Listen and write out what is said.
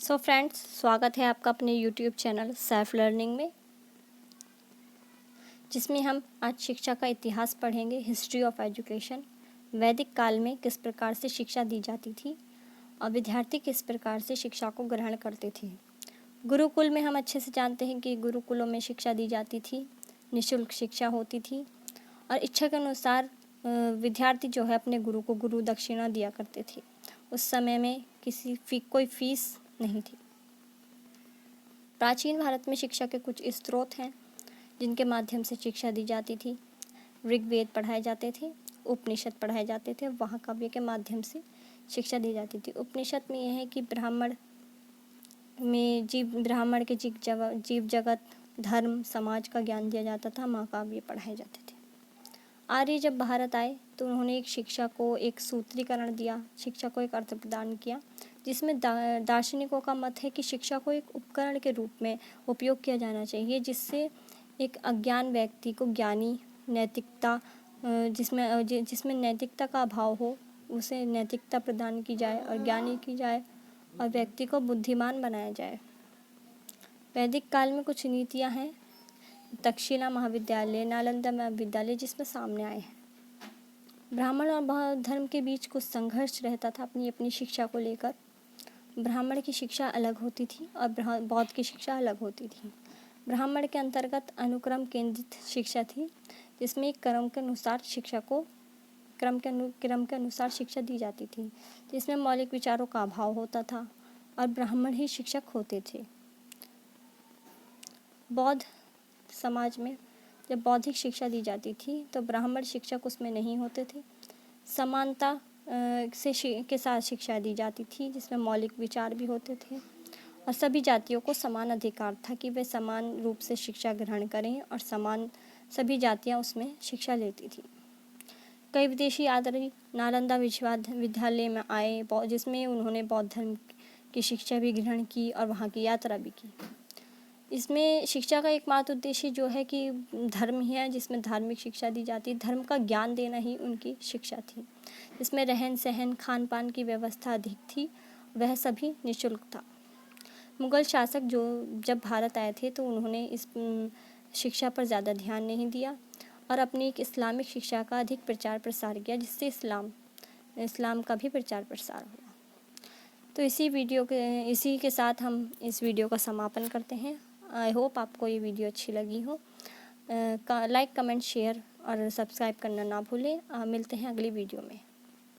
So friends, स्वागत है आपका अपने यूट्यूब चैनल सेल्फ लर्निंग में, जिसमें हम आज शिक्षा का इतिहास पढ़ेंगे। History of education. वैदिक काल में किस प्रकार से शिक्षा दी जाती थी और विद्यार्थी किस प्रकार से शिक्षा को ग्रहण करते थे। गुरुकुल में हम अच्छे से जानते हैं कि गुरुकुलों में शिक्षा दी जाती थी, निःशुल्क शिक्षा होती थी और इच्छा के अनुसार विद्यार्थी जो है अपने गुरु को गुरु दक्षिणा दिया करते थे। उस समय में कोई फीस नहीं थी। प्राचीन भारत में शिक्षा के कुछ स्रोत हैं जिनके माध्यम से शिक्षा दी जाती थी। ऋग्वेद पढ़ाए जाते थे, उपनिषद पढ़ाए जाते थे, महाकाव्य के माध्यम से शिक्षा दी जाती थी। उपनिषद में यह है कि ब्राह्मण के जीव जगत, धर्म, समाज का ज्ञान दिया जाता था। महाकाव्य पढ़ाए जाते थे। आर्य जब भारत आए तो उन्होंने एक शिक्षा को एक सूत्रीकरण दिया, शिक्षा को एक अर्थ प्रदान किया, जिसमें दार्शनिकों का मत है कि शिक्षा को एक उपकरण के रूप में उपयोग किया जाना चाहिए, जिससे एक अज्ञान व्यक्ति को ज्ञानी, नैतिकता जिसमें नैतिकता का अभाव हो उसे नैतिकता प्रदान की जाए और ज्ञानी की जाए और व्यक्ति को बुद्धिमान बनाया जाए। वैदिक काल में कुछ नीतियाँ हैं। तक्षशिला महाविद्यालय, नालंदा महाविद्यालय जिसमें सामने आए हैं। ब्राह्मण और बौद्ध धर्म के बीच कुछ संघर्ष रहता था अपनी अपनी शिक्षा को लेकर। ब्राह्मण की शिक्षा अलग होती थी और बौद्ध की शिक्षा अलग होती थी। ब्राह्मण के अंतर्गत अनुक्रम केंद्रित शिक्षा थी, जिसमें क्रम के अनुसार शिक्षा दी जाती थी, जिसमें मौलिक विचारों का अभाव होता था और ब्राह्मण ही शिक्षक होते थे। बौद्ध समाज में जब बौद्धिक शिक्षा दी जाती थी तो ब्राह्मण शिक्षक उसमें नहीं होते थे। समानता के साथ शिक्षा दी जाती थी, जिसमें मौलिक विचार भी होते थे और सभी जातियों को समान अधिकार था कि वे समान रूप से शिक्षा ग्रहण करें और सभी जातियां उसमें शिक्षा लेती थी। कई विदेशी यात्री नालंदा विश्वविद्यालय में आए, जिसमें उन्होंने बौद्ध धर्म की शिक्षा भी ग्रहण की और वहाँ की यात्रा भी की। इसमें शिक्षा का एकमात्र उद्देश्य जो है कि धर्म ही है, जिसमें धार्मिक शिक्षा दी जाती है। धर्म का ज्ञान देना ही उनकी शिक्षा थी। इसमें रहन सहन, खान पान की व्यवस्था अधिक थी, वह सभी निःशुल्क था। मुगल शासक जब भारत आए थे तो उन्होंने इस शिक्षा पर ज़्यादा ध्यान नहीं दिया और अपनी एक इस्लामिक शिक्षा का अधिक प्रचार प्रसार किया, जिससे इस्लाम का भी प्रचार प्रसार हुआ। तो इसी के साथ हम इस वीडियो का समापन करते हैं। आई होप आपको ये वीडियो अच्छी लगी हो। लाइक, कमेंट, शेयर और सब्सक्राइब करना ना भूलें। मिलते हैं अगली वीडियो में।